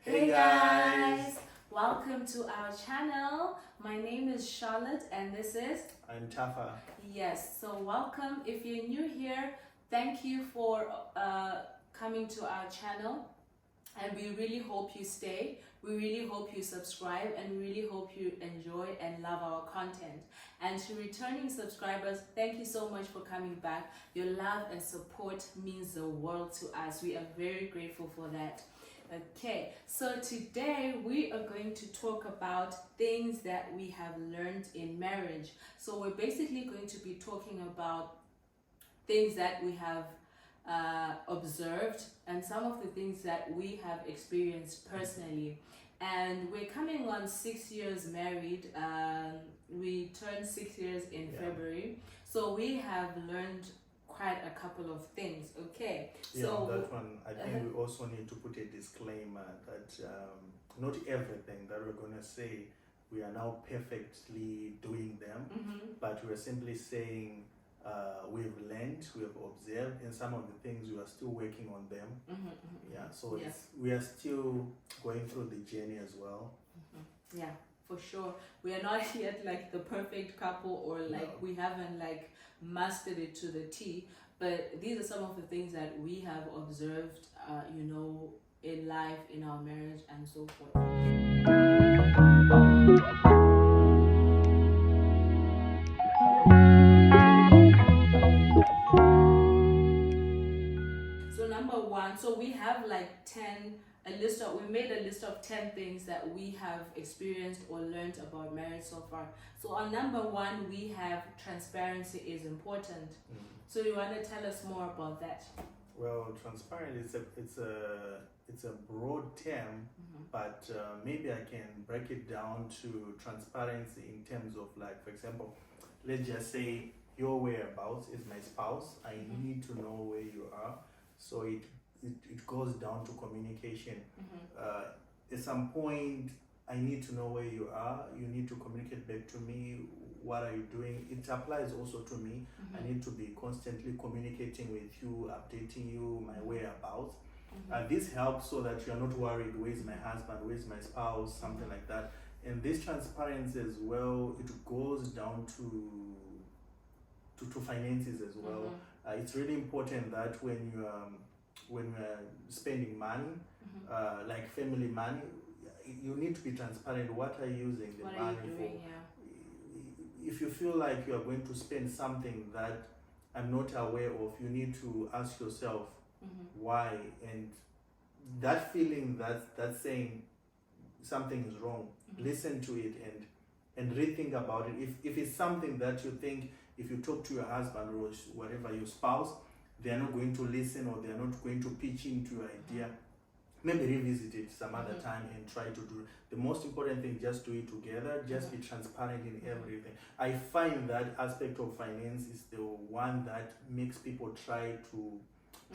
Hey guys, welcome to our channel. My name is Charlotte and this is I'm Tafa. Yes, so welcome. If you're new here, thank you for coming to our channel, and we really hope you stay. We really hope you subscribe, and we really hope you enjoy and love our content. And to returning subscribers, thank you so much for coming back. Your love and support means the world to us. We are very grateful for that. Okay, so today we are going to talk about things that we have learned in marriage. So we're basically going to be talking about things that we have observed and some of the things that we have experienced personally. And we're coming on 6 years married. We turned 6 years in February. So we have learned quite a couple of things. Okay. Yeah, so on that one, I think we also need to put a disclaimer that not everything that we're going to say we are now perfectly doing them, but we're simply saying we've learned, we've observed, and some of the things we are still working on them. Yeah, so we are still going through the journey as well. Yeah, for sure. We are not yet like the perfect couple, or like we haven't like mastered it to the T, but these are some of the things that we have observed, in life, in our marriage, and so forth. So number one, so we have like 10, we made a list of 10 things that we have experienced or learned about marriage so far. So on number one, we have transparency is important. So you want to tell us more about that? Well, transparency it's a broad term, but maybe I can break it down to transparency in terms of, like, for example, let's just say your whereabouts is my spouse. I need to know where you are, so it goes down to communication. At some point, I need to know where you are. You need to communicate back to me. What are you doing? It applies also to me. I need to be constantly communicating with you, updating you my whereabouts. This helps so that you're not worried, where's my husband, where's my spouse, something like that. And this transparency as well, it goes down to finances as well. It's really important that when you're spending money, like family money, you need to be transparent. What are you using the money for? If you feel like you are going to spend something that I'm not aware of, you need to ask yourself why, and that feeling that's saying something is wrong, listen to it and rethink about it. If it's something that you think, if you talk to your husband or whatever, your spouse, they're not going to listen, or they're not going to pitch into your idea, maybe revisit it some other time and try to do. The most important thing, just do it together. Just be transparent in everything. I find that aspect of finance is the one that makes people try to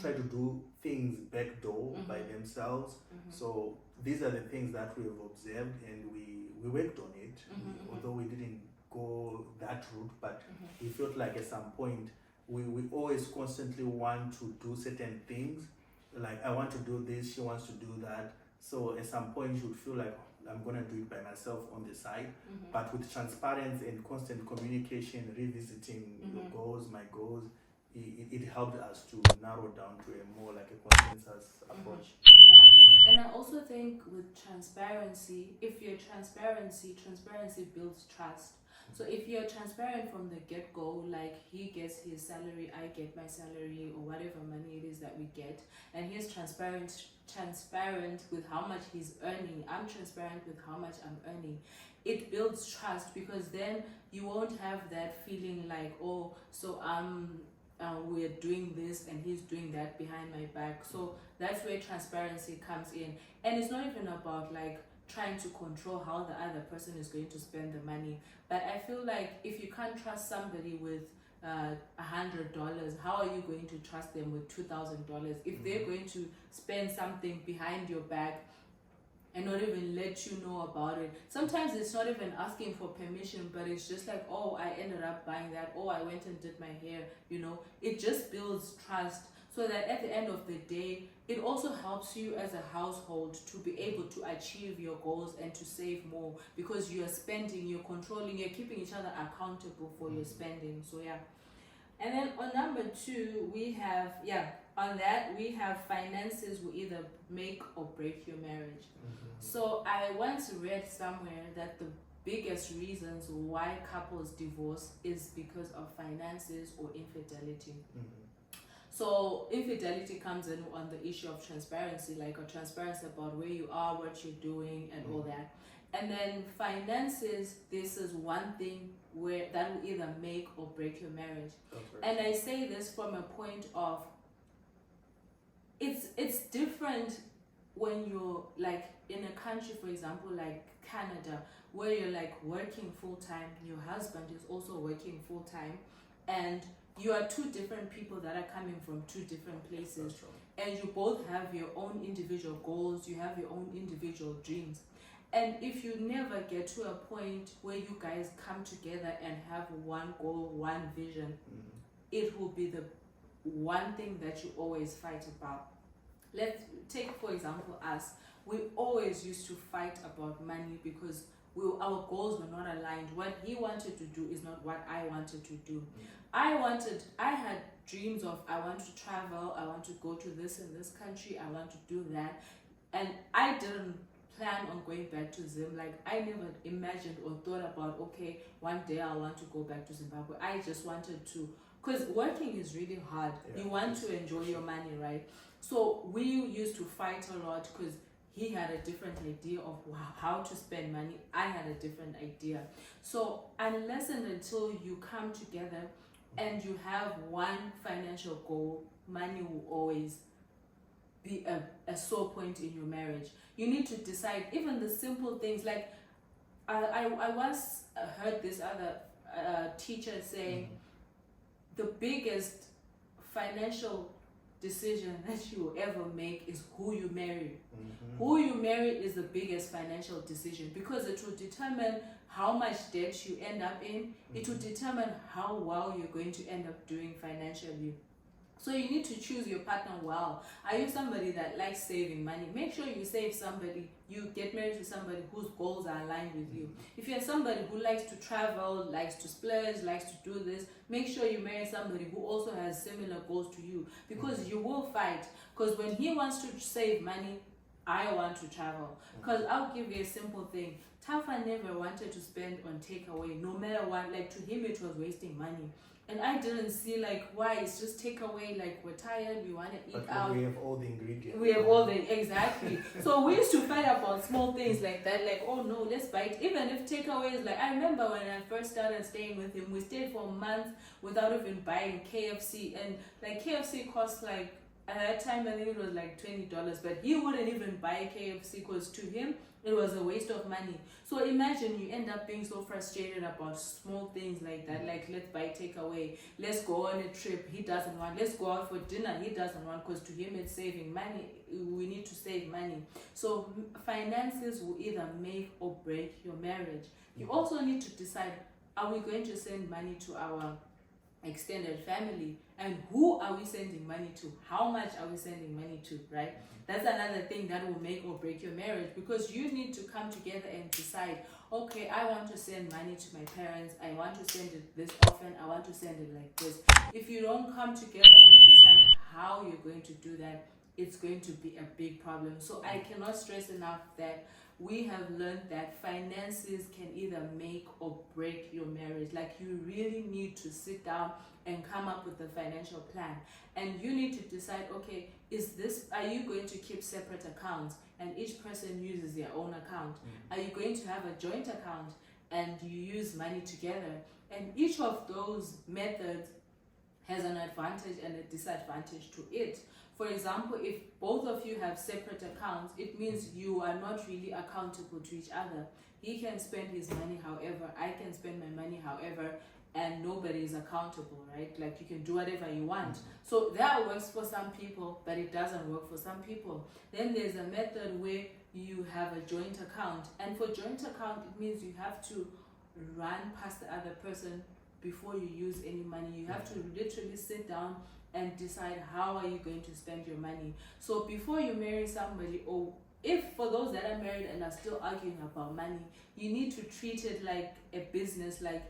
do things backdoor by themselves. So these are the things that we have observed, and we worked on it. Although we didn't go that route, but we felt like at some point we always constantly want to do certain things. Like, I want to do this, she wants to do that. So at some point you would feel like, I'm going to do it by myself on the side. But with transparency and constant communication, revisiting your goals, my goals, it helped us to narrow down to a more like a consensus approach. Yeah. And I also think with transparency, if you're transparency builds trust. So if you're transparent from the get-go, like he gets his salary, I get my salary, or whatever money it is that we get, and he's transparent with how much he's earning, I'm transparent with how much I'm earning, it builds trust, because then you won't have that feeling like, oh, so we're doing this and he's doing that behind my back. So that's where transparency comes in. And it's not even about like trying to control how the other person is going to spend the money, but I feel like if you can't trust somebody with $100, how are you going to trust them with $2,000 if they're going to spend something behind your back and not even let you know about it? Sometimes it's not even asking for permission, but it's just like, oh, I ended up buying that, oh, I went and did my hair, it just builds trust. so that at the end of the day, it also helps you as a household to be able to achieve your goals and to save more, because you are spending, you're controlling, you're keeping each other accountable for your spending. So yeah. And then on number 2, we have, on that we have finances will either make or break your marriage. So I once read somewhere that the biggest reasons why couples divorce is because of finances or infidelity. So infidelity comes in on the issue of transparency, like a transparency about where you are, what you're doing, and all that. And then finances, this is one thing where that will either make or break your marriage. And I say this from a point of, it's different when you're like in a country, for example, like Canada, where you're like working full time, your husband is also working full time, and you are two different people that are coming from two different places, and you both have your own individual goals, you have your own individual dreams. And if you never get to a point where you guys come together and have one goal, one vision, it will be the one thing that you always fight about. Let's take, for example, us. We always used to fight about money because our goals were not aligned. What he wanted to do is not what I wanted to do. I had dreams of, I want to travel, I want to go to this and this country, I want to do that. And I didn't plan on going back to Zim. Like, I never imagined or thought about, okay, one day I want to go back to Zimbabwe. I just wanted to, because working is really hard. You want to enjoy your money, right? So we used to fight a lot because he had a different idea of how to spend money. I had a different idea. So unless and until you come together and you have one financial goal, money will always be a sore point in your marriage. You need to decide even the simple things, like I once heard this other teacher saying the biggest financial decision that you will ever make is who you marry. Who you marry is the biggest financial decision, because it will determine how much debt you end up in. It will determine how well you're going to end up doing financially. So you need to choose your partner well. Are you somebody that likes saving money? Make sure you save somebody. You get married to somebody whose goals are aligned with you. If you're somebody who likes to travel, likes to splurge, likes to do this, make sure you marry somebody who also has similar goals to you, because you will fight. Because when he wants to save money, I want to travel. Because I'll give you a simple thing. Tafa never wanted to spend on takeaway, no matter what. Like, to him it was wasting money. And I didn't see like why. It's just takeaway, like we're tired, we want to eat out. We have all the ingredients. We have all the, exactly. So we used to fight about small things like that, like, oh no, let's buy it. Even if takeaway is like, I remember when I first started staying with him, we stayed for a month without even buying KFC. And like KFC cost like, at that time I think it was like $20, but he wouldn't even buy KFC because to him it was a waste of money. So imagine you end up being so frustrated about small things like that, like let's buy takeaway, let's go on a trip, he doesn't want, let's go out for dinner, he doesn't want, because to him it's saving money. We need to save money. So finances will either make or break your marriage. You also need to decide, are we going to send money to our extended family, and who are we sending money to? How much are we sending money to, right? That's another thing that will make or break your marriage, because you need to come together and decide, okay, I want to send money to my parents, I want to send it this often, I want to send it like this. If you don't come together and decide how you're going to do that, it's going to be a big problem. So I cannot stress enough that we have learned that finances can either make or break your marriage. Like, you really need to sit down and come up with a financial plan, and you need to decide, okay, are you going to keep separate accounts and each person uses their own account? Are you going to have a joint account and you use money together? And each of those methods has an advantage and a disadvantage to it. For example, if both of you have separate accounts, it means you are not really accountable to each other. He can spend his money however, I can spend my money however, and nobody is accountable, right? Like, you can do whatever you want. So that works for some people, but it doesn't work for some people. Then there's a method where you have a joint account, and for joint account, it means you have to run past the other person before you use any money. You have to literally sit down and decide how are you going to spend your money. So before you marry somebody, or if for those that are married and are still arguing about money, you need to treat it like a business. Like,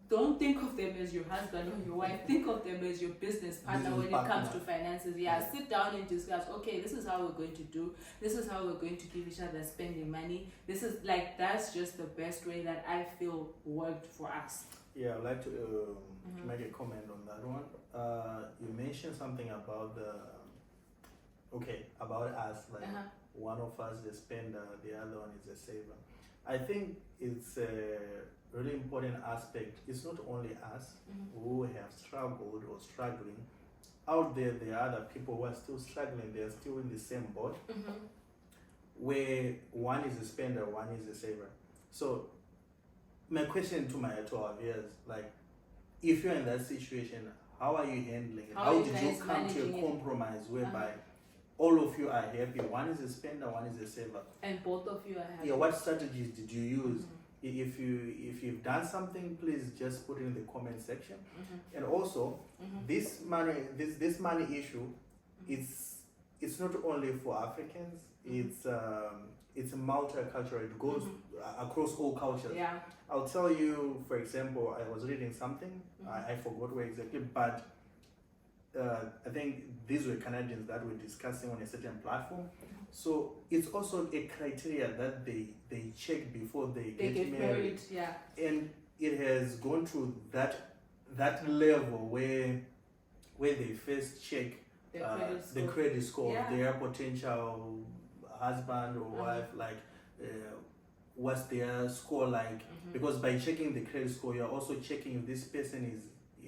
don't think of them as your husband or your wife. Think of them as your business partner when it comes to finances. Sit down and discuss, okay, this is how we're going to do. This is how we're going to give each other spending money. This is like, that's just the best way that I feel worked for us. Yeah, I'd like to make a comment on that one. You mentioned something about about us, like one of us is a spender, the other one is a saver. I think it's a really important aspect. It's not only us who have struggled or struggling. Out there are other people who are still struggling. They're still in the same boat, where one is a spender, one is a saver. So my question to our viewers, like, if you're in that situation, how are you handling it? How did you come to a compromise whereby all of you are happy? One is a spender, one is a saver, and both of you are happy. Yeah. What strategies did you use? If you've done something, please just put it in the comment section. And also, this money issue, it's not only for Africans. It's multicultural. It goes across all cultures. Yeah. I'll tell you, for example, I was reading something. I forgot where exactly, but I think these were Canadians that were discussing on a certain platform. So it's also a criteria that they check before they get married. Yeah. And it has gone to that level where they first check the credit score of their potential husband or wife, like what's their score like, because by checking the credit score, you're also checking if this person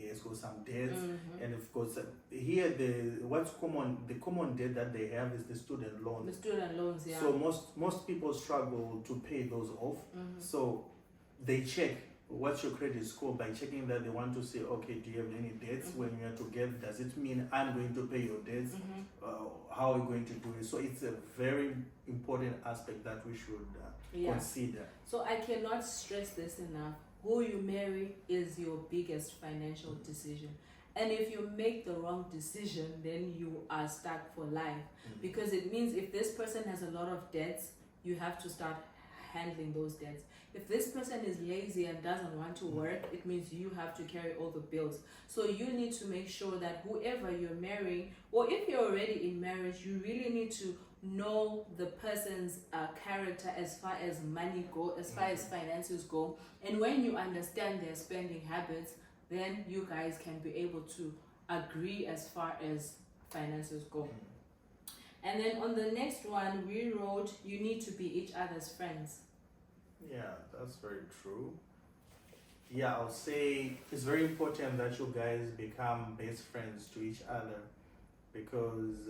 has got some debts, and of course here the common debt that they have is the student loans. The student loans, yeah. So most people struggle to pay those off. So they check what's your credit score by checking that. They want to say, okay, do you have any debts when you are together? Does it mean I'm going to pay your debts? How are we going to do it? So it's a very important aspect that we should consider. So I cannot stress this enough. Who you marry is your biggest financial decision. And if you make the wrong decision, then you are stuck for life. Because it means if this person has a lot of debts, you have to start handling those debts. If this person is lazy and doesn't want to work, it means you have to carry all the bills. So you need to make sure that whoever you're marrying, or if you're already in marriage, you really need to know the person's character as far as money go, as far as finances go. And when you understand their spending habits, then you guys can be able to agree as far as finances go. And then on the next one, we wrote, you need to be each other's friends. Yeah, that's very true. Yeah, I'll say it's very important that you guys become best friends to each other, because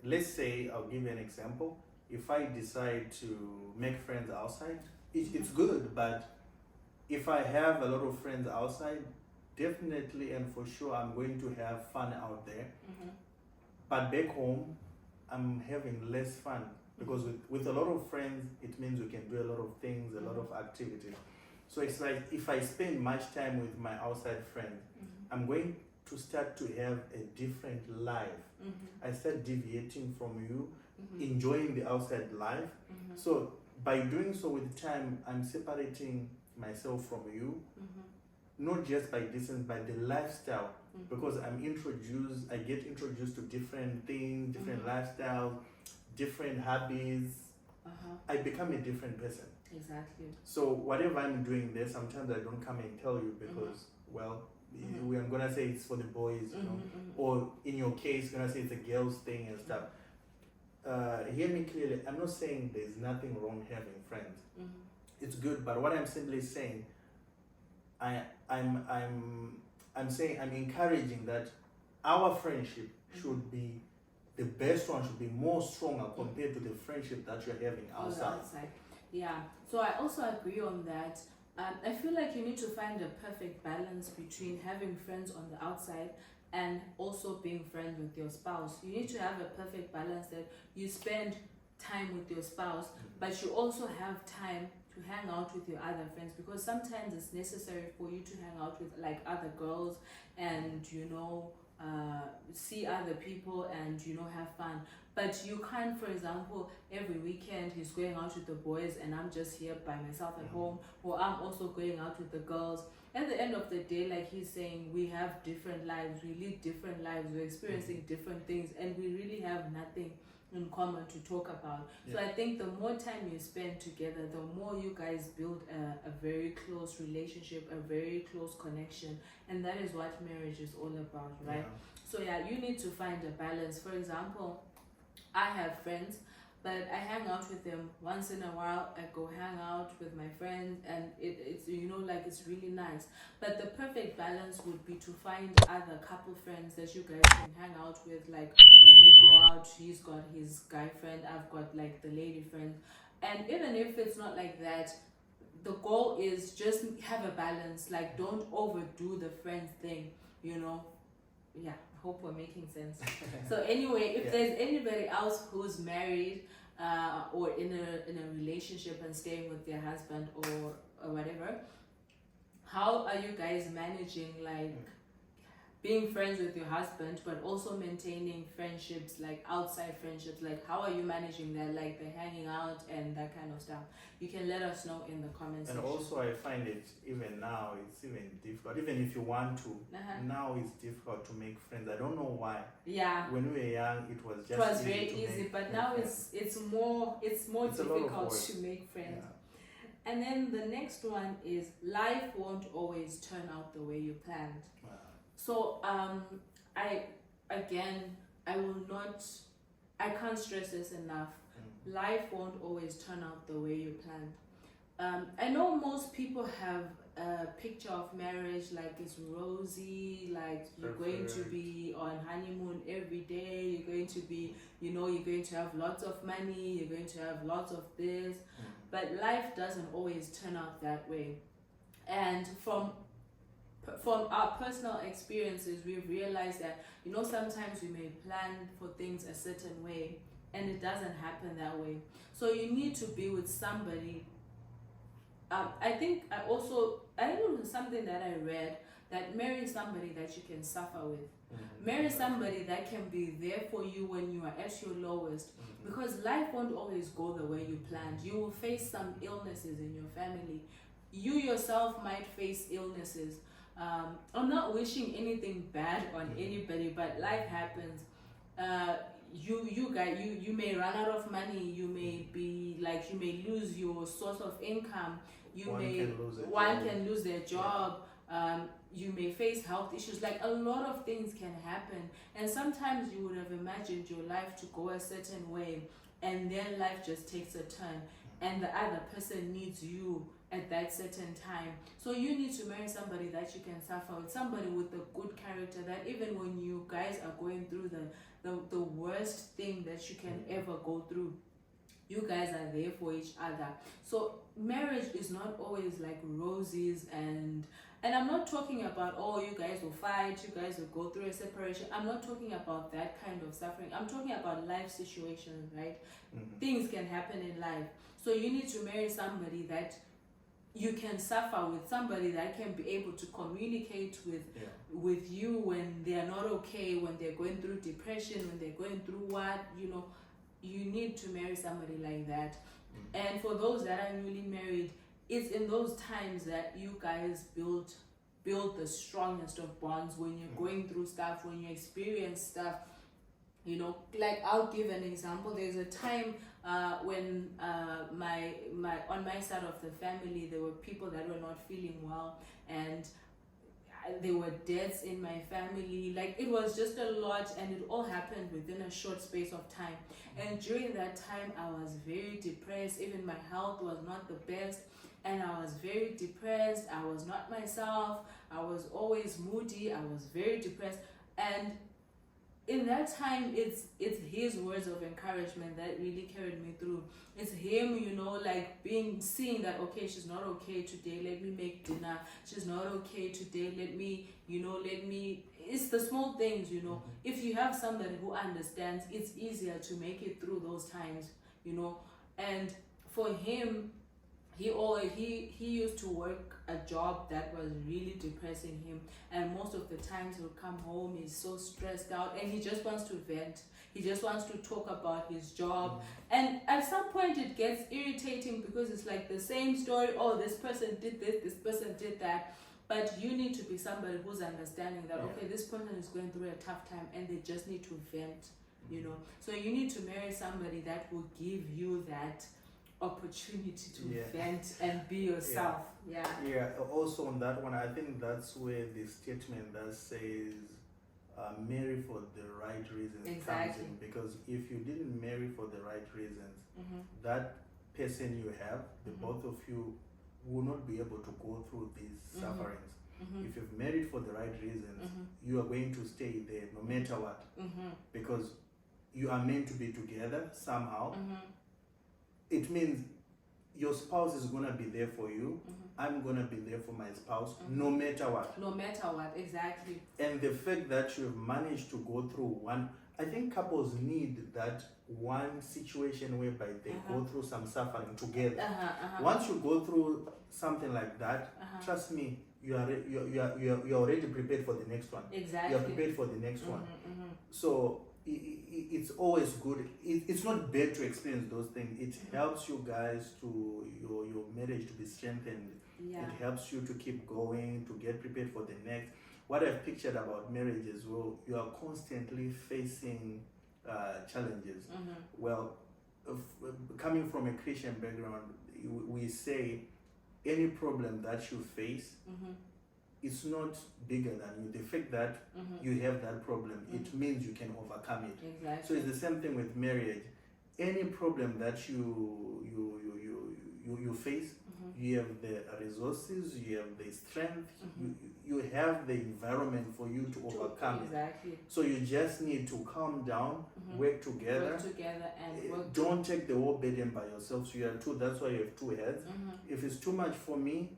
let's say, I'll give you an example. If I decide to make friends outside, it's good, but if I have a lot of friends outside, definitely and for sure I'm going to have fun out there. But back home, I'm having less fun, because with a lot of friends, it means we can do a lot of things, a lot of activities. So it's like, if I spend much time with my outside friends, I'm going to start to have a different life. I start deviating from you, enjoying the outside life. So by doing so with time, I'm separating myself from you, not just by distance, by the lifestyle, because I get introduced to different things, different lifestyles, different hobbies. I become a different person. Exactly. So whatever I'm doing there, sometimes I don't come and tell you, because I'm gonna say it's for the boys, you know, or in your case, gonna say it's a girl's thing and stuff. Hear me clearly. I'm not saying there's nothing wrong having friends. It's good, but what I'm simply saying, I'm saying, I'm encouraging that our friendship should be the best one, should be more stronger compared to the friendship that you're having outside. Yeah. So I also agree on that. I feel like you need to find a perfect balance between having friends on the outside and also being friends with your spouse. You need to have a perfect balance that you spend time with your spouse, but you also have time hang out with your other friends, because sometimes it's necessary for you to hang out with like other girls and see other people and have fun. But you can't, for example, every weekend he's going out with the boys and I'm just here by myself at home, or I'm also going out with the girls. At the end of the day, like he's saying, we have different lives, we live different lives, we're experiencing different things, and we really have nothing in common to talk about. So I think the more time you spend together, the more you guys build a very close relationship, a very close connection, and that is what marriage is all about, right? So you need to find a balance. For example, I have friends, but I hang out with them once in a while. I go hang out with my friends, and it's like it's really nice. But the perfect balance would be to find other couple friends that you guys can hang out with. Like when we go out, he's got his guy friend, I've got like the lady friend. And even if it's not like that, the goal is just have a balance. Like don't overdo the friends thing, Yeah, I hope we're making sense. So anyway, if there's anybody else who's married or in a relationship and staying with their husband or whatever, how are you guys managing like being friends with your husband but also maintaining friendships, like outside friendships? Like how are you managing that, like the hanging out and that kind of stuff? You can let us know in the comments section. And also I find it even now, it's even difficult. Even if you want to, now it's difficult to make friends. I don't know why. Yeah. When we were young, it was just very easy, but now it's more difficult to make friends. Yeah. And then the next one is life won't always turn out the way you planned. Wow. So I can't stress this enough. Life won't always turn out the way you planned. I know most people have a picture of marriage like it's rosy, like you're going to be on honeymoon every day, you're going to be, you're going to have lots of money, you're going to have lots of this, but life doesn't always turn out that way. And from our personal experiences, we've realized that sometimes we may plan for things a certain way and it doesn't happen that way. So you need to be with somebody. I think something that I read, that marry somebody that you can suffer with. Marry somebody that can be there for you when you are at your lowest, because life won't always go the way you planned. You will face some illnesses in your family. You yourself might face illnesses. I'm not wishing anything bad on anybody, but life happens. You may run out of money. You may be like, you may lose your source of income. One can lose their job. You may face health issues. Like a lot of things can happen, and sometimes you would have imagined your life to go a certain way, and then life just takes a turn, and the other person needs you at that certain time. So you need to marry somebody that you can suffer with, somebody with a good character, that even when you guys are going through the worst thing that you can ever go through, you guys are there for each other. So marriage is not always like roses, and I'm not talking about, you guys will fight, you guys will go through a separation. I'm not talking about that kind of suffering. I'm talking about life situations, right? Things can happen in life. So you need to marry somebody that you can suffer with, somebody that can be able to communicate with you when they are not okay, when they're going through depression, when they're going through what, you need to marry somebody like that. And for those that are newly married, it's in those times that you guys build the strongest of bonds, when you're going through stuff, when you experience stuff. Like I'll give an example. There's a time when my on my side of the family, there were people that were not feeling well, and there were deaths in my family. Like it was just a lot, and it all happened within a short space of time. And during that time, I was very depressed. Even my health was not the best, and I was very depressed. I was not myself. I was always moody. I was very depressed. And in that time, it's his words of encouragement that really carried me through. It's him, like seeing that, okay, she's not okay today, let me make dinner. She's not okay today, let me, it's the small things, If you have somebody who understands, it's easier to make it through those times, And for him, he used to work a job that was really depressing him, and most of the times he'll come home, he's so stressed out, and he just wants to vent. He just wants to talk about his job, and at some point it gets irritating because it's like the same story. Oh, this person did this person did that. But you need to be somebody who's understanding that, okay, this person is going through a tough time and they just need to vent, you know. So you need to marry somebody that will give you that opportunity to vent and be yourself. Yeah. Also on that one, I think that's where the statement that says marry for the right reasons comes in. Because if you didn't marry for the right reasons, that person you have, the both of you will not be able to go through these sufferings. If you've married for the right reasons, you are going to stay there no matter what, because you are meant to be together somehow. It means your spouse is going to be there for you. I'm going to be there for my spouse no matter what. No matter what, exactly. And the fact that you've managed to go through one, I think couples need that one situation whereby they go through some suffering together. Once you go through something like that, trust me, you are already prepared for the next one. Exactly. You are prepared for the next one. So it's always good. It's not bad to experience those things. It helps you guys to your marriage to be strengthened. It helps you to keep going, to get prepared for the next. What I've pictured about marriage as well, you are constantly facing challenges. Well, coming from a Christian background, we say any problem that you face, it's not bigger than you. The fact that you have that problem, it means you can overcome it. Exactly. So it's the same thing with marriage. Any problem that you face, you have the resources, you have the strength, you have the environment for you to overcome it. So you just need to calm down, work together. And work. Don't take the whole burden by yourself. So you are two. That's why you have two heads. If it's too much for me,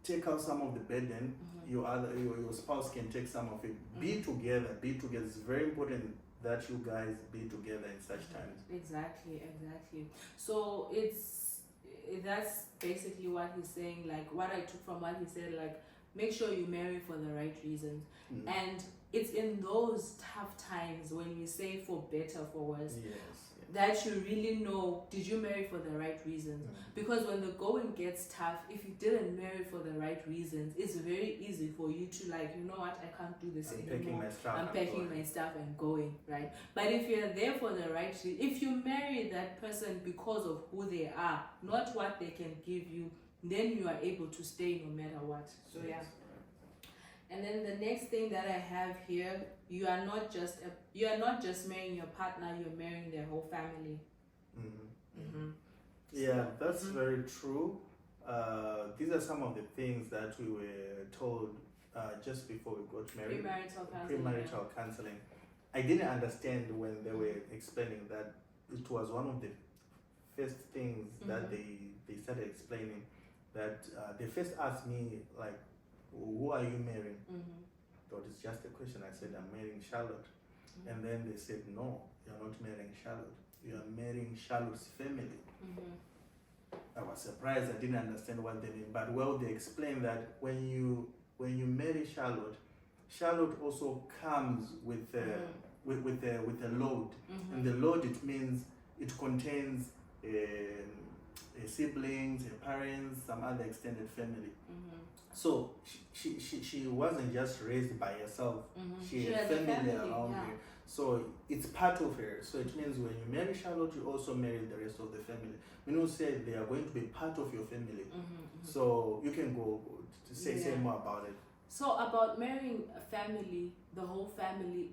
take out some of the burden. Your spouse can take some of it. Be together. It's very important that you guys be together in such times. Exactly. So that's basically what he's saying. Like what I took from what he said, like make sure you marry for the right reasons. And it's in those tough times when we say for better, for worse, that you really know, did you marry for the right reasons? Because when the going gets tough, if you didn't marry for the right reasons, it's very easy for you to like, you know what, I can't do this anymore. I'm packing my stuff and going, right? But if you're there for the right reason, if you marry that person because of who they are, not what they can give you, then you are able to stay no matter what. So And then the next thing that I have here, you are not just marrying your partner, you're marrying their whole family. Yeah, that's very true. These are some of the things that we were told just before we got married. Premarital counseling. I didn't understand when they were explaining that. It was one of the first things that they started explaining, that they first asked me, like, who are you marrying? Thought it's just a question. I said, I'm marrying Charlotte. And then they said, no, you're not marrying Charlotte. You are marrying Charlotte's family. I was surprised. I didn't understand what they mean. But well, they explained that when you marry Charlotte, Charlotte also comes with a load. And the load, it means it contains siblings, parents, some other extended family. So she wasn't just raised by herself. She had family around her. So it's part of her. So it means when you marry Charlotte, you also marry the rest of the family. Minu said they are going to be part of your family. So you can go to say more about it. So about marrying a family, the whole family,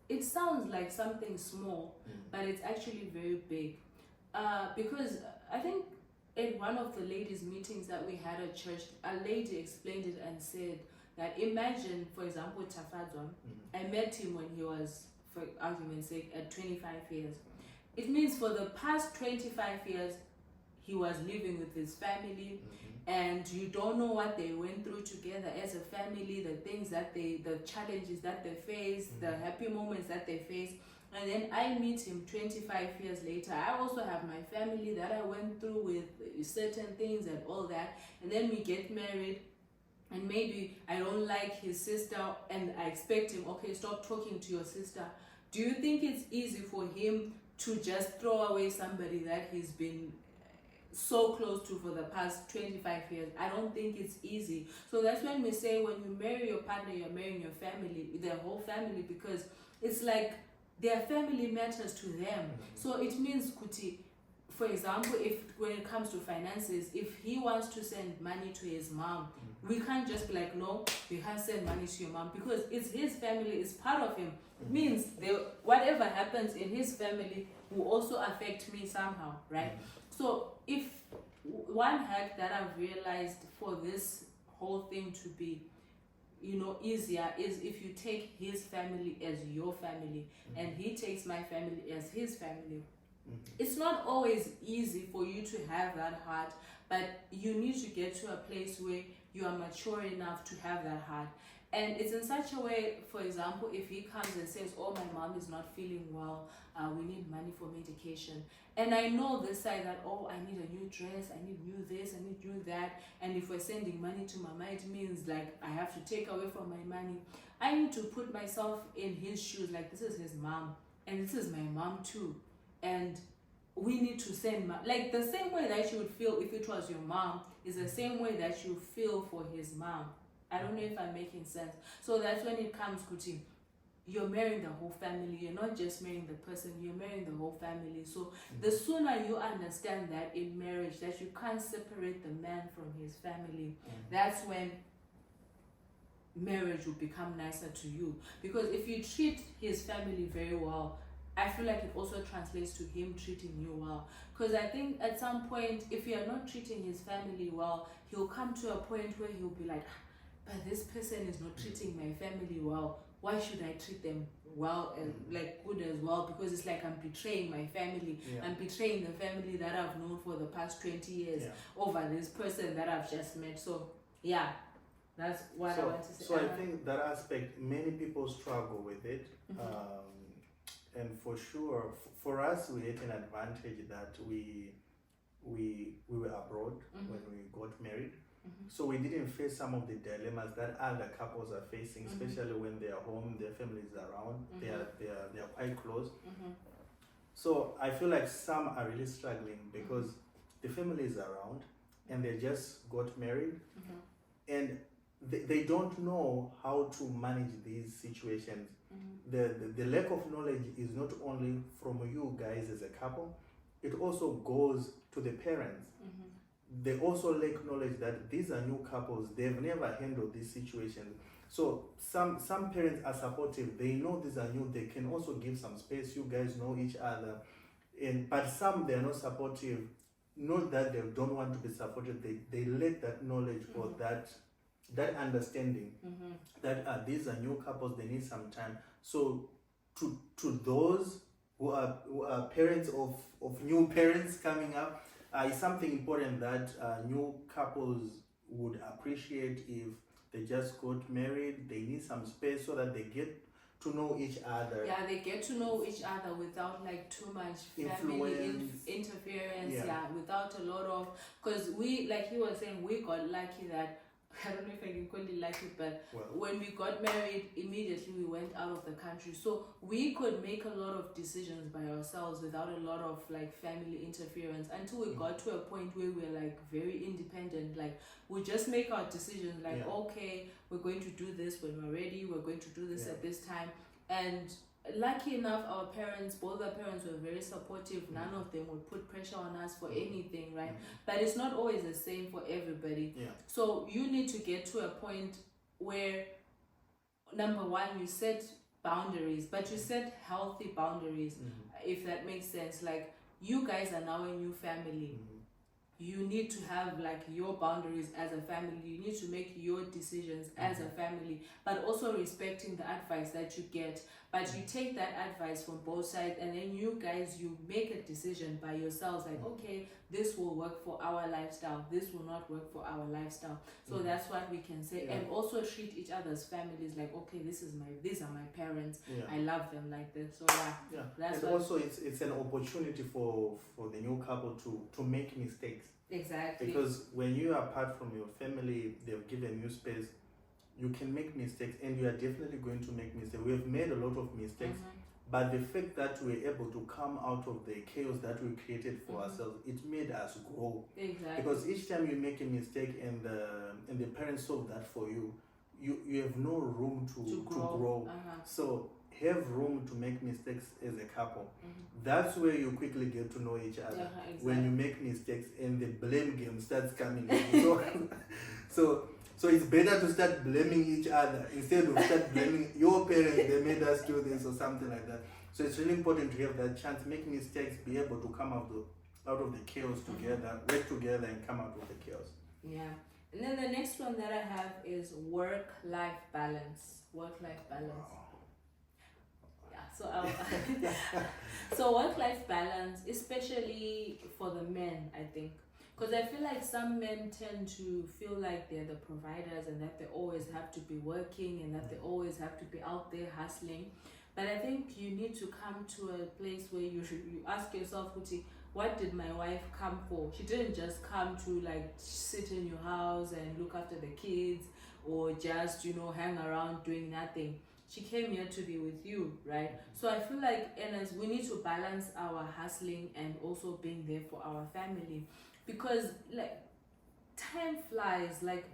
it sounds like something small, but it's actually very big. Because I think in one of the ladies' meetings that we had at church, a lady explained it and said that imagine, for example, Tafadzwa, I met him when he was, for argument's sake, at 25 years. It means for the past 25 years, he was living with his family, and you don't know what they went through together as a family, the things that the challenges that they face, the happy moments that they face. and then I meet him 25 years later. I also have my family that I went through with certain things and all that, and then we get married, and maybe I don't like his sister, and I expect him, okay, stop talking to your sister. Do you think it's easy for him to just throw away somebody that he's been so close to for the past 25 years? I don't think it's easy. So that's when we say, when you marry your partner, you're marrying your family, their whole family, because it's like their family matters to them. So it means kuti, for example, if when it comes to finances, if he wants to send money to his mom, we can't just be like, no, you can't send money to your mom, because it's his family, it's part of him. It means whatever happens in his family will also affect me somehow, right? So if one hack that I've realized for this whole thing to be, easier, is if you take his family as your family, and he takes my family as his family. It's not always easy for you to have that heart, but you need to get to a place where you are mature enough to have that heart. And it's in such a way, for example, if he comes and says, oh, my mom is not feeling well, we need money for medication. And I know this side that, oh, I need a new dress, I need new this, I need new that. And if we're sending money to mama, it means like I have to take away from my money. I need to put myself in his shoes, like this is his mom, and this is my mom too. And we need to send like the same way that you would feel if it was your mom is the same way that you feel for his mom. I don't know if I'm making sense. So that's when it comes, Kuti, you're marrying the whole family. You're not just marrying the person, you're marrying the whole family. So the sooner you understand that in marriage, that you can't separate the man from his family, that's when marriage will become nicer to you. Because if you treat his family very well, I feel like it also translates to him treating you well. Because I think at some point, if you are not treating his family well, he'll come to a point where he'll be like, but this person is not treating my family well. Why should I treat them well and like good as well? Because it's like I'm betraying my family. I'm betraying the family that I've known for the past 20 years over this person that I've just met. So yeah, that's what I want to say. So I think that aspect, many people struggle with it. And for sure, for us, we had an advantage that we were abroad when we got married. So we didn't face some of the dilemmas that other couples are facing, especially when they are home, their family is around, they are quite close. So I feel like some are really struggling because the family is around and they just got married, and they don't know how to manage these situations. The lack of knowledge is not only from you guys as a couple, it also goes to the parents. They also lack knowledge that these are new couples, they've never handled these situations. So some parents are supportive, they know these are new, they can also give some space, you guys know each other. But some, they're not supportive, not that they don't want to be supportive, they lack that knowledge or that understanding that these are new couples, they need some time. So to those who are parents of new parents coming up, it's something important that new couples would appreciate. If they just got married, they need some space so that they get to know each other. Yeah, they get to know each other without like too much family interference. Yeah, without a lot of, because we, like he was saying, we got lucky that, I don't know if I can call it lucky, but when we got married, immediately we went out of the country. So we could make a lot of decisions by ourselves without a lot of like family interference until we got to a point where we're like very independent. Like we just make our decisions like, okay, we're going to do this when we're ready. We're going to do this at this time. And lucky enough, our parents, both our parents were very supportive. None of them would put pressure on us for anything, right? But it's not always the same for everybody. So you need to get to a point where, number one, you set boundaries, but you set healthy boundaries, if that makes sense. Like you guys are now a new family. You need to have like your boundaries as a family. You need to make your decisions as a family, but also respecting the advice that you get. But you take that advice from both sides, and then you guys, you make a decision by yourselves, like, okay, this will work for our lifestyle, this will not work for our lifestyle. So that's what we can say. And also treat each other's families like, okay, these are my parents, I love them like this. So that's and also it's an opportunity for the new couple to make mistakes. Exactly. Because when you are apart from your family, they've given you space, you can make mistakes, and you are definitely going to make mistakes. We have made a lot of mistakes, but the fact that we were able to come out of the chaos that we created for ourselves, it made us grow. Exactly. Because each time you make a mistake and the parents solve that for you, you have no room to grow. So have room to make mistakes as a couple. That's where you quickly get to know each other. Exactly. When you make mistakes and the blame game starts coming in. So it's better to start blaming each other instead of start blaming your parents, they made us do this or something like that. So it's really important to have that chance, make mistakes, be able to come out of the chaos together, work together and come out of the chaos. Yeah. And then the next one that I have is work-life balance. Work-life balance. Wow. Yeah, so work-life balance, especially for the men, I think. Because I feel like some men tend to feel like they're the providers and that they always have to be working and that they always have to be out there hustling. But I think you need to come to a place where you ask yourself, Huti, what did my wife come for? She didn't just come to like sit in your house and look after the kids or just, hang around doing nothing. She came here to be with you, right? So I feel like as we need to balance our hustling and also being there for our family. Because like time flies, like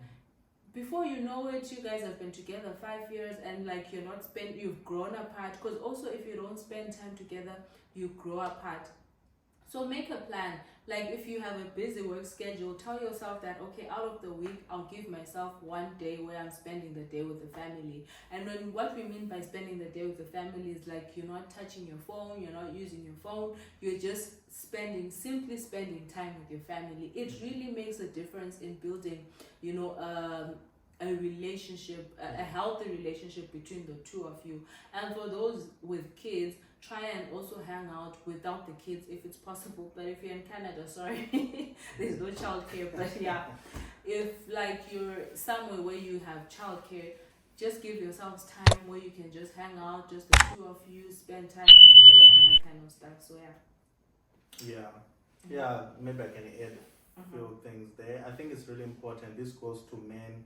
before you know it, you guys have been together 5 years and like you've grown apart. Because also if you don't spend time together, you grow apart. So make a plan. Like if you have a busy work schedule, tell yourself that, okay, out of the week, I'll give myself one day where I'm spending the day with the family. And then what we mean by spending the day with the family is like you're not touching your phone, you're not using your phone, you're just simply spending time with your family. It really makes a difference in building, a relationship, a healthy relationship between the two of you. And for those with kids, try and also hang out without the kids if it's possible. But if you're in Canada, sorry, there's no childcare. But yeah, if like you're somewhere where you have childcare, just give yourselves time where you can just hang out, just the two of you, spend time together and that kind of stuff. So yeah, maybe I can add a few things there. I think it's really important. This goes to men.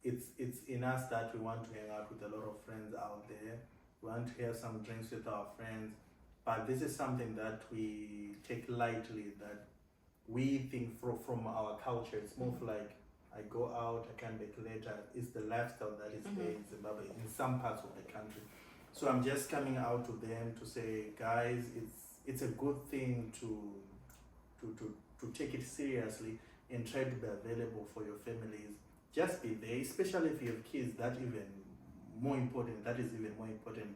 It's in us that we want to hang out with a lot of friends out there. We want to have some drinks with our friends, but this is something that we take lightly, that we think from our culture. It's more like I go out, I come back later. It's the lifestyle that is there in Zimbabwe, in some parts of the country. So I'm just coming out to them to say, guys, it's a good thing to take it seriously and try to be available for your families. Just be there, especially if you have kids. That is even more important.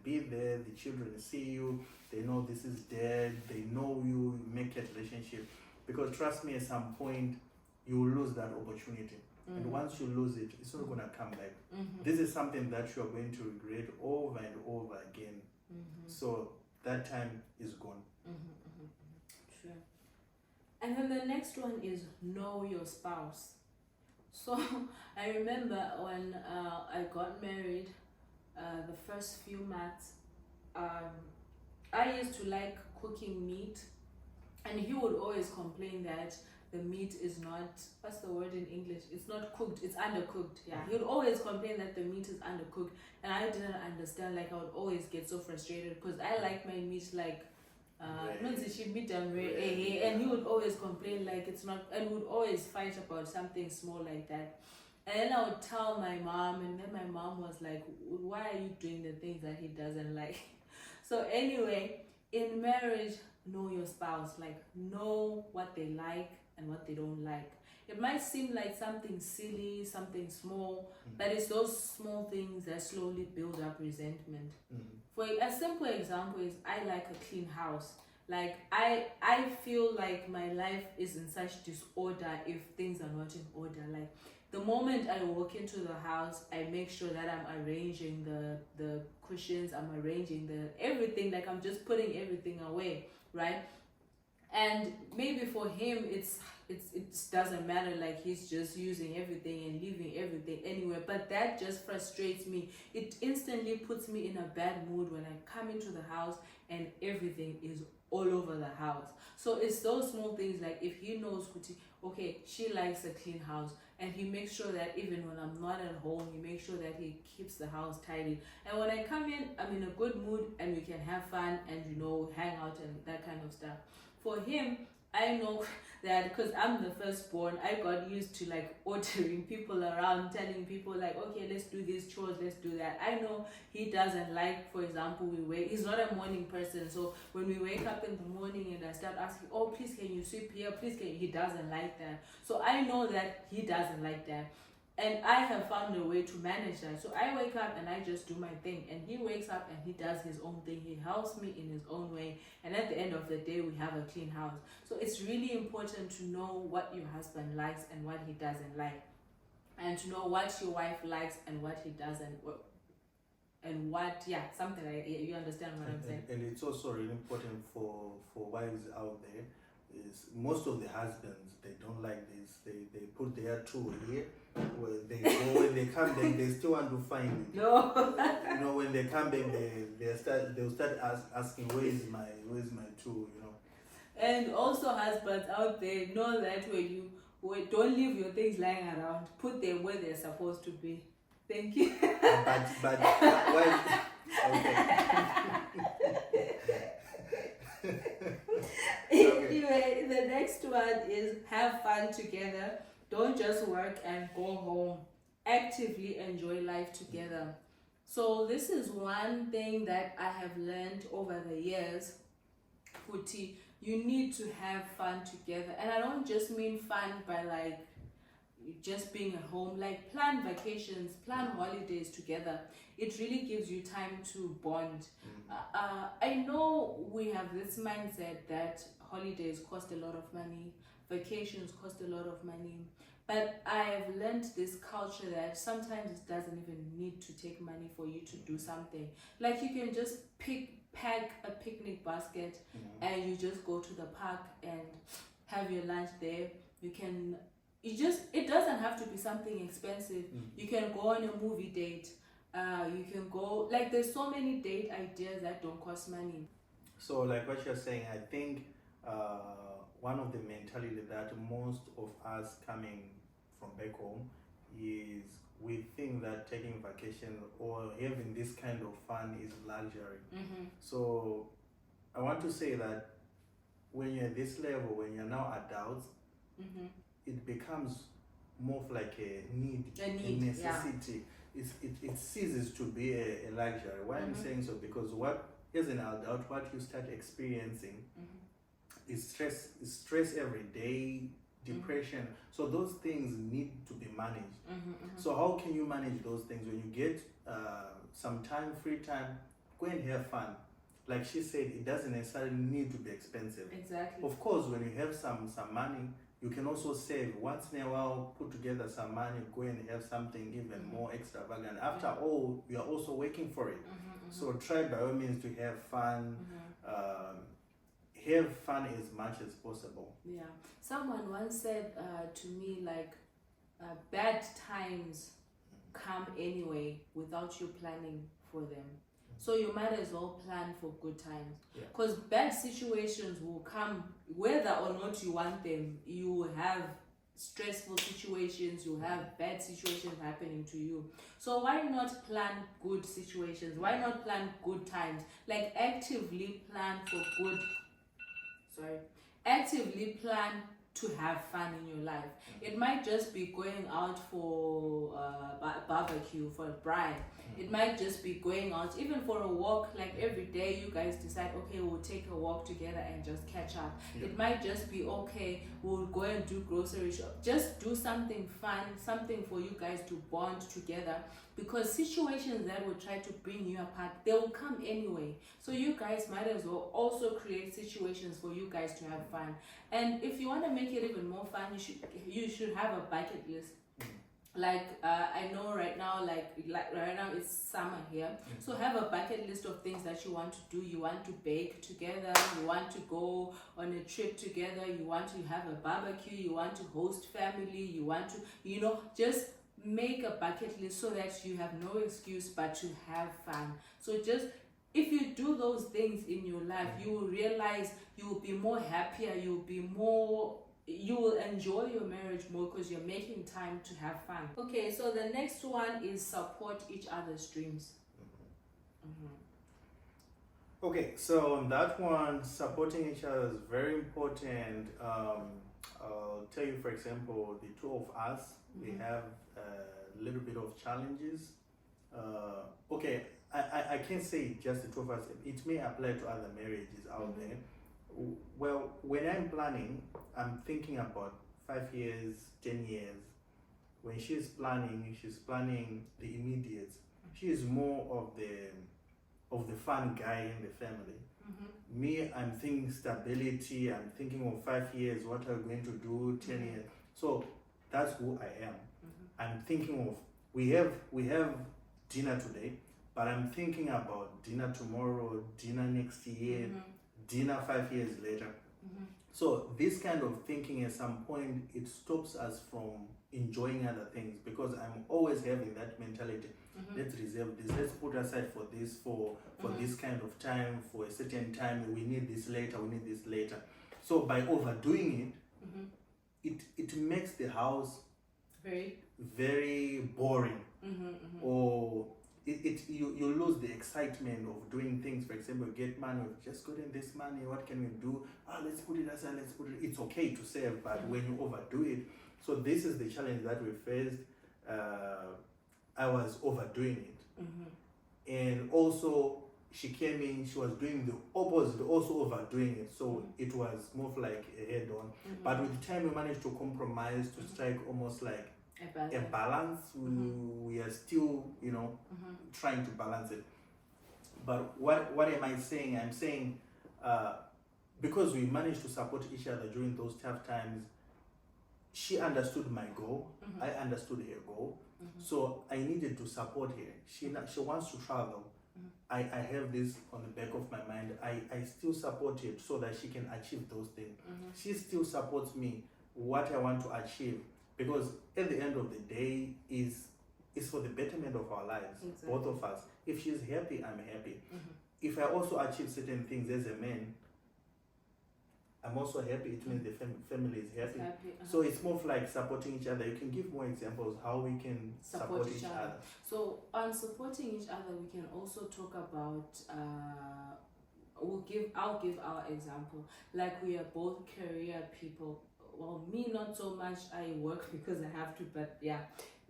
Be there, the children see you, they know this is dad, they know you, make a relationship. Because trust me, at some point you will lose that opportunity. And once you lose it, it's not going to come back. This is something that you are going to regret over and over again. So that time is gone. True. And then the next one is know your spouse. So I remember when I got married, the first few months, I used to like cooking meat, and he would always complain that the meat is not, what's the word in English? It's not cooked, it's undercooked. Yeah, he would always complain that the meat is undercooked, and I didn't understand. Like I would always get so frustrated because I like my meat like and he would always complain like it's not, and would always fight about something small like that. And then I would tell my mom, and then my mom was like, why are you doing the things that he doesn't like? So anyway, in marriage, know your spouse, like know what they like and what they don't like. It might seem like something silly, something small, but it's those small things that slowly build up resentment. For a simple example is I like a clean house. Like I feel like my life is in such disorder if things are not in order. Like The moment I walk into the house, I make sure that I'm arranging the cushions, I'm arranging the everything, like I'm just putting everything away, right? And maybe for him it doesn't matter, like he's just using everything and leaving everything anywhere, but that just frustrates me. It instantly puts me in a bad mood when I come into the house and everything is all over the house. So it's those small things, like if he knows, okay, she likes a clean house, and he makes sure that even when I'm not at home, he makes sure that he keeps the house tidy. And when I come in, I'm in a good mood and we can have fun and hang out and that kind of stuff. For him, I know that because I'm the firstborn, I got used to like ordering people around, telling people like, okay, let's do these chores, let's do that. I know he doesn't like, for example, he's not a morning person. So when we wake up in the morning and I start asking, oh, please can you sweep here? He doesn't like that. So I know that he doesn't like that. And I have found a way to manage that. So I wake up and I just do my thing. And he wakes up and he does his own thing. He helps me in his own way. And at the end of the day, we have a clean house. So it's really important to know what your husband likes and what he doesn't like. And to know what your wife likes and what he doesn't. And something like, you understand what I'm saying? And it's also really important for wives out there, is most of the husbands, they don't like this. They put their tool here. When they go, when they come back, they still want to find it. No. When they come back, they'll start asking, where's my tool? And also husbands out there, know that don't leave your things lying around. Put them where they're supposed to be. Thank you. But well, okay. Anyway, the next one is have fun together. Don't just work and go home. Actively enjoy life together. So this is one thing that I have learned over the years. Kuti, you need to have fun together. And I don't just mean fun by like just being at home. Like plan vacations, plan holidays together. It really gives you time to bond. I know we have this mindset that holidays cost a lot of money, vacations cost a lot of money, but I've learned this culture that sometimes it doesn't even need to take money for you to do something. Like you can just pack a picnic basket and you just go to the park and have your lunch there. It doesn't have to be something expensive. You can go on a movie date. You can go, like there's so many date ideas that don't cost money. So like what you're saying, I think one of the mentality that most of us coming from back home is we think that taking vacation or having this kind of fun is luxury. So I want to say that when you're at this level, when you're now adults, it becomes more of like a need, a necessity. Yeah. It ceases to be a luxury. Why I'm saying so, because as an adult, what you start experiencing is stress every day, depression. So those things need to be managed. So how can you manage those things? When you get some time, free time, go and have fun. Like she said, it doesn't necessarily need to be expensive. Exactly. Of course, when you have some money, you can also save. Once in a while, put together some money, go and have something even more extravagant. After all, you are also working for it. So try by all means to have fun. Have fun as much as possible. Yeah. Someone once said to me, like, bad times come anyway without you planning for them. So you might as well plan for good times. Because bad situations will come whether or not you want them. You will have stressful situations, you have bad situations happening to you. So why not plan good situations? Why not plan good times? Like actively plan for good. Actively plan to have fun in your life. It might just be going out for barbecue for a bride. It might just be going out even for a walk. Like every day you guys decide, okay, we'll take a walk together and just catch up. It might just be, okay, we'll go and do grocery shop. Just do something fun, something for you guys to bond together, because situations that will try to bring you apart, they will come anyway. So you guys might as well also create situations for you guys to have fun. And if you want to make it even more fun, you should have a bucket list. like I know right now, like right now it's summer here, so have a bucket list of things that you want to do. You want to bake together, you want to go on a trip together, you want to have a barbecue, you want to host family, you want to, you know, just make a bucket list so that you have no excuse but to have fun. So just, if you do those things in your life, you will realize you will be more happier, you will enjoy your marriage more because you're making time to have fun. Okay, so the next one is support each other's dreams. Okay, so on that one, supporting each other is very important. I'll tell you, for example, the two of us, we have a little bit of challenges. Okay, I can't say just the two of us. It may apply to other marriages out there. Well, when I'm planning, I'm thinking about 5 years, 10 years. When she's planning the immediate. She is more of the fun guy in the family. Me, I'm thinking stability. I'm thinking of 5 years, what are we going to do, 10 years. So that's who I am. I'm thinking of, we have dinner today, but I'm thinking about dinner tomorrow, dinner next year, dinner 5 years later. So this kind of thinking, at some point, it stops us from enjoying other things, because I'm always having that mentality. Let's reserve this, let's put aside for this, for this kind of time, for a certain time, we need this later. So by overdoing it makes the house very boring. Or you lose the excitement of doing things. For example, you get money, just got in this money, what can we do? Let's put it aside, it's okay to save, but when you overdo it. So this is the challenge that we faced. I was overdoing it. And also she came in, she was doing the opposite, also overdoing it. So it was more like a head on. But with the time we managed to compromise, to strike almost like a balance. We are still, trying to balance it. But what am I saying? I'm saying because we managed to support each other during those tough times, she understood my goal, I understood her goal. So I needed to support her. She wants to travel. I have this on the back of my mind. I still support her so that she can achieve those things. She still supports me, what I want to achieve. Because at the end of the day, is for the betterment of our lives, both of us. If she's happy, I'm happy. If I also achieve certain things as a man, I'm also happy. It means the family is happy. So it's more like supporting each other. You can give more examples how we can support each other. So on supporting each other, we can also talk about I'll give our example. Like, we are both career people. Well, me not so much. I work because I have to, but yeah,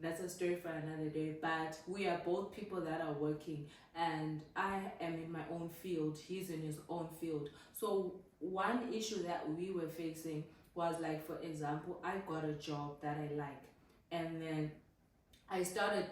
that's a story for another day. But we are both people that are working, and I am in my own field, he's in his own field. So one issue that we were facing was, like, for example, I got a job that I like, and then I started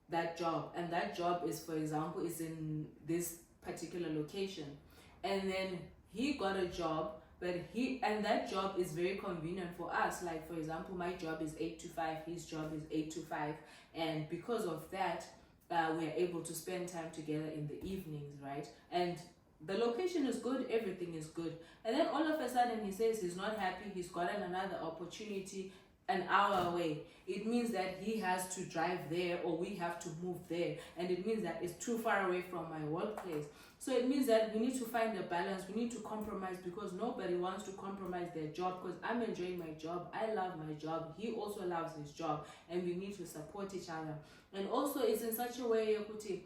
that job, and that job is, for example, is in this particular location, and then he got a job, and that job is very convenient for us. Like, for example, my job is 8 to 5, his job is 8 to 5, and because of that, we're able to spend time together in the evenings, right? And the location is good, everything is good. And then all of a sudden he says he's not happy, he's gotten another opportunity an hour away. It means that he has to drive there, or we have to move there, and it means that it's too far away from my workplace. So it means that we need to find a balance, we need to compromise, because nobody wants to compromise their job, because I'm enjoying my job, I love my job, he also loves his job, and we need to support each other. And also it's in such a way, Yokuti,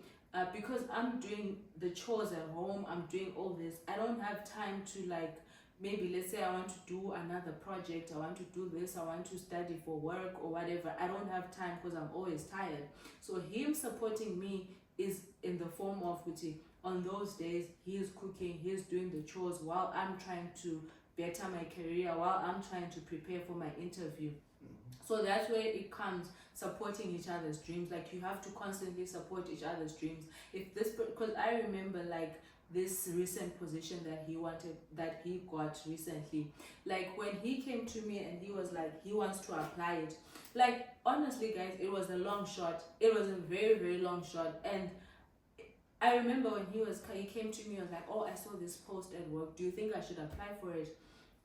because I'm doing the chores at home, I'm doing all this, I don't have time to, like, maybe let's say I want to do another project, I want to do this, I want to study for work or whatever. I don't have time because I'm always tired. So him supporting me is in the form of, on those days, he's cooking, he's doing the chores while I'm trying to better my career, while I'm trying to prepare for my interview. So that's where it comes, supporting each other's dreams. Like, you have to constantly support each other's dreams. If this, because I remember, like, this recent position that he got recently. Like when he came to me and he was like he wants to apply it, like honestly guys, it was a long shot. It was a very, very long shot. And I remember when he came to me, I was like, oh, I saw this post at work, do you think I should apply for it?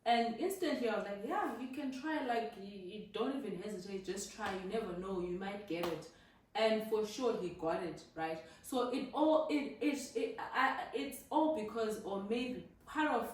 And instantly I was like, yeah, you can try. Like you don't even hesitate, just try. You never know, you might get it. And for sure he got it, right? So it's all because, or maybe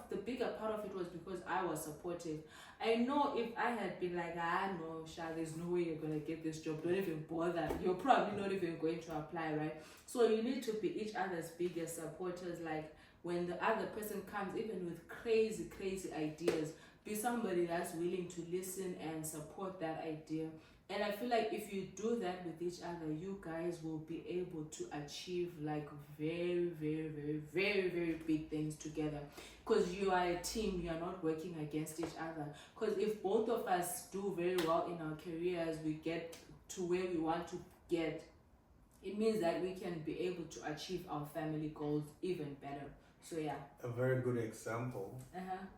the bigger part of it was because I was supportive. I know if I had been like, no, Sha, there's no way you're gonna get this job, don't even bother, you're probably not even going to apply, right? So you need to be each other's biggest supporters. Like when the other person comes even with crazy ideas, be somebody that's willing to listen and support that idea. And I feel like if you do that with each other, you guys will be able to achieve like very, very, very, very, very big things together. Because you are a team, you are not working against each other. Because if both of us do very well in our careers, we get to where we want to get, it means that we can be able to achieve our family goals even better. So yeah. A very good example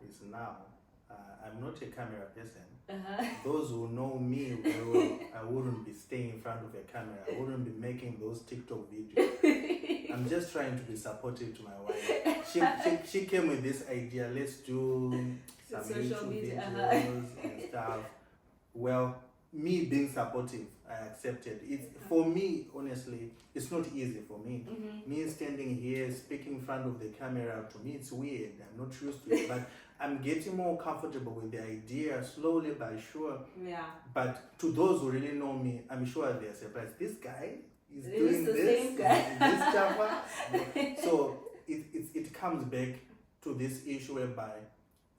is now, I'm not a camera person. Those who know me very well, I wouldn't be staying in front of a camera. I wouldn't be making those TikTok videos. I'm just trying to be supportive to my wife. She came with this idea, let's do some social media videos and stuff. Well, me being supportive, I accepted. It's for me, honestly, it's not easy for me. Me standing here speaking in front of the camera, to me it's weird. I'm not used to it, but I'm getting more comfortable with the idea slowly but sure. Yeah. But to those who really know me, I'm sure they're surprised. This guy is It doing is the this. same guy. This Java. So it comes back to this issue whereby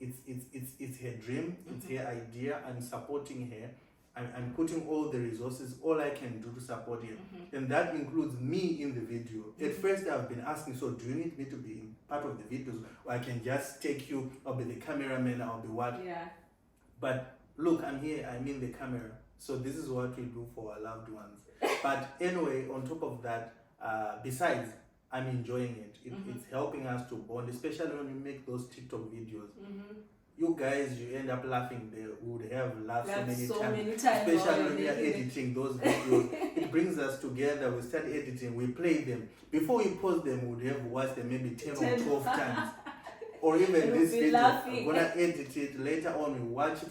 it's her dream, it's her idea. I'm supporting her. I'm putting all the resources, all I can do to support him. And that includes me in the video. At first I've been asking, so do you need me to be part of the videos? Or I can just take you, I'll be the cameraman, I'll be what? Yeah. But look, I'm here, I'm in the camera. So this is what we do for our loved ones. But anyway, on top of that, besides, I'm enjoying it. It's helping us to bond, especially when we make those TikTok videos. You guys, you end up laughing. They would have laughed so many times. Especially when we are editing those videos. It brings us together. We start editing, we play them. Before we post them, we would have watched them maybe 10 or 12 times. Or even this video, I'm going to edit it. Later on, we watch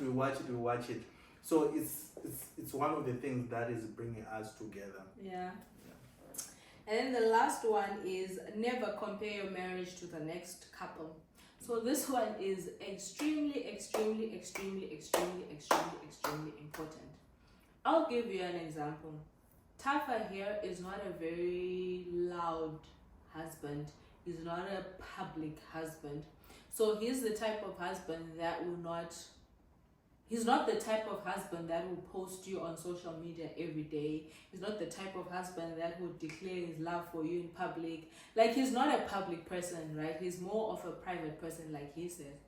it. So it's one of the things that is bringing us together. Yeah. And then the last one is never compare your marriage to the next couple. So this one is extremely important. I'll give you an example. Tafa here is not a very loud husband. He's not a public husband. So he's the type of husband that will not, he's not the type of husband that will post you on social media every day. He's not the type of husband that will declare his love for you in public. Like, he's not a public person, right? He's more of a private person, like he says.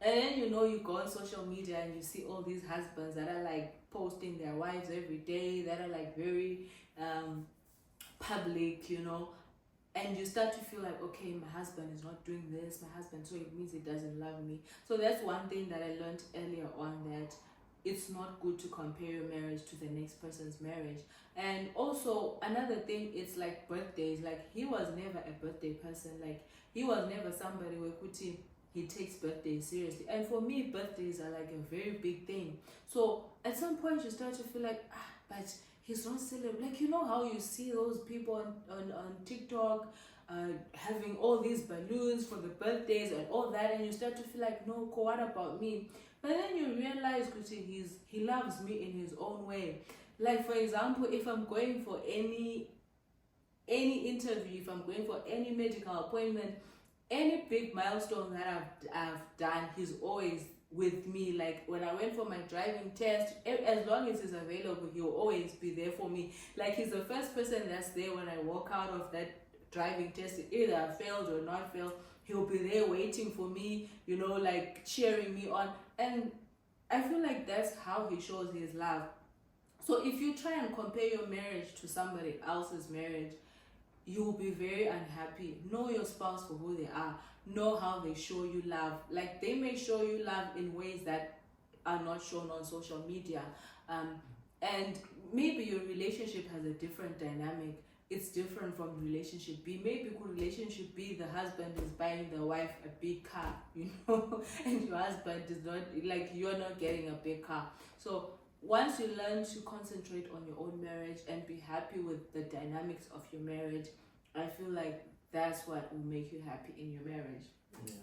And then, you go on social media and you see all these husbands that are like posting their wives every day, that are like very public, and you start to feel like, okay, my husband is not doing this, so it means he doesn't love me. So that's one thing that I learned earlier on, that it's not good to compare your marriage to the next person's marriage. And also another thing, it's like birthdays. Like, he was never a birthday person. Like, he was never somebody where he takes birthdays seriously. And for me, birthdays are like a very big thing. So at some point you start to feel like, but he's not celebrating. Like, how you see those people on TikTok having all these balloons for the birthdays and all that, and you start to feel like, no, what about me? But then you realize, he loves me in his own way. Like, for example, if I'm going for any interview, if I'm going for any medical appointment, any big milestone that I've done, he's always with me. Like, when I went for my driving test, as long as he's available, he'll always be there for me. Like, he's the first person that's there when I walk out of that driving test. Either I failed or not failed, he'll be there waiting for me, like cheering me on. And I feel like that's how he shows his love. So if you try and compare your marriage to somebody else's marriage, you will be very unhappy. Know your spouse for who they are. Know how they show you love. Like, they may show you love in ways that are not shown on social media. And maybe your relationship has a different dynamic. It's different from relationship B. Maybe could relationship B, the husband is buying the wife a big car, and your husband is not, like, you're not getting a big car. So once you learn to concentrate on your own marriage and be happy with the dynamics of your marriage, I feel like that's what will make you happy in your marriage. Yeah.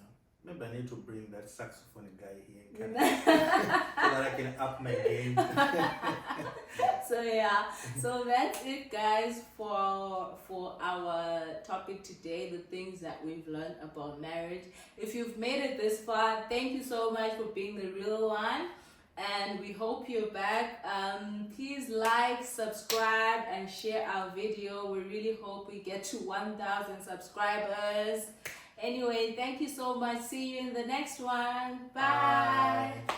Maybe I need to bring that saxophone guy here in Canada so that I can up my game. So yeah, so that's it, guys, for our topic today, the things that we've learned about marriage. If you've made it this far, thank you so much for being the real one, and we hope you're back. Please like, subscribe, and share our video. We really hope we get to 1,000 subscribers. Anyway, thank you so much. See you in the next one. Bye.